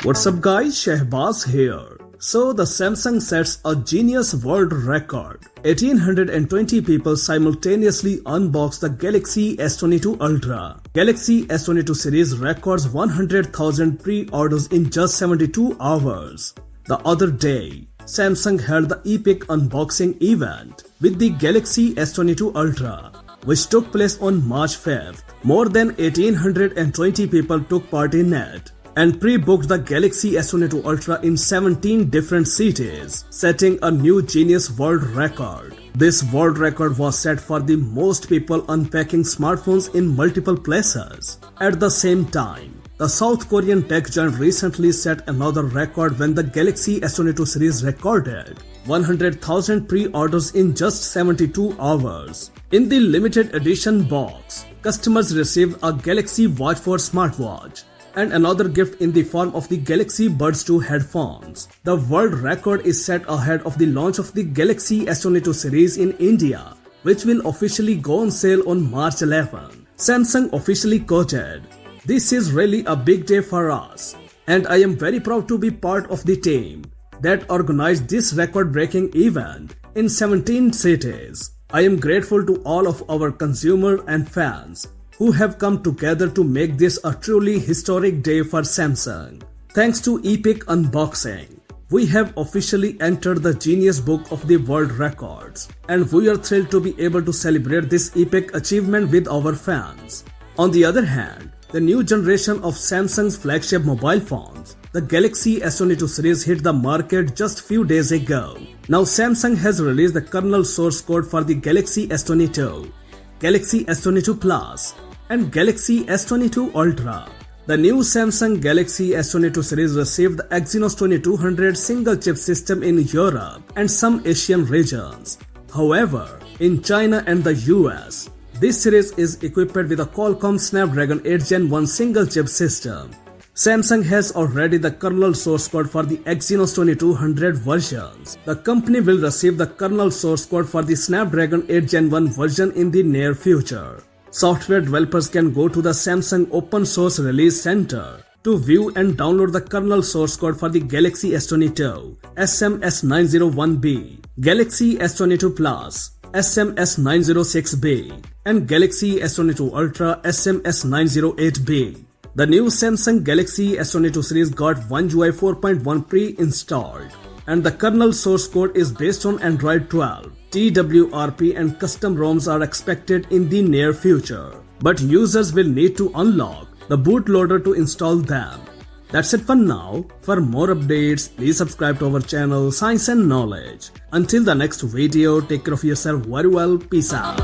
What's up guys, Shehbaz here. So the Samsung sets a Guinness World Record. 1820 people simultaneously unboxed the Galaxy S22 Ultra. Galaxy S22 series records 100,000 pre-orders in just 72 hours. The other day, Samsung held the epic unboxing event with the Galaxy S22 Ultra, which took place on March 5th. More than 1820 people took part in it and pre-booked the Galaxy S22 Ultra in 17 different cities, setting a new Guinness World Record. This world record was set for the most people unpacking smartphones in multiple places. At the same time, the South Korean tech giant recently set another record when the Galaxy S22 series recorded 100,000 pre-orders in just 72 hours. In the limited edition box, customers received a Galaxy Watch 4 smartwatch and another gift in the form of the Galaxy Buds 2 headphones. The world record is set ahead of the launch of the Galaxy S22 series in India, which will officially go on sale on March 11. Samsung officially quoted, "This is really a big day for us, and I am very proud to be part of the team that organized this record-breaking event in 17 cities. I am grateful to all of our consumers and fans who have come together to make this a truly historic day for Samsung. Thanks to epic unboxing, we have officially entered the Guinness Book of the World Records, and we are thrilled to be able to celebrate this epic achievement with our fans." On the other hand, the new generation of Samsung's flagship mobile phones, the Galaxy S22 series, hit the market just few days ago. Now Samsung has released the kernel source code for the Galaxy S22, Galaxy S22 Plus, and Galaxy S22 Ultra. The new Samsung Galaxy S22 series received the Exynos 2200 single-chip system in Europe and some Asian regions. However, in China and the US, this series is equipped with a Qualcomm Snapdragon 8 Gen 1 single-chip system. Samsung has already the kernel source code for the Exynos 2200 versions. The company will receive the kernel source code for the Snapdragon 8 Gen 1 version in the near future. Software developers can go to the Samsung Open Source Release Center to view and download the kernel source code for the Galaxy S22 SMS901B, Galaxy S22 Plus SMS906B, and Galaxy S22 Ultra SMS908B. The new Samsung Galaxy S22 series got One UI 4.1 pre-installed, and the kernel source code is based on Android 12. TWRP and custom ROMs are expected in the near future, but users will need to unlock the bootloader to install them. That's it for now. For more updates, please subscribe to our channel Science and Knowledge. Until the next video, take care of yourself very well. Peace out.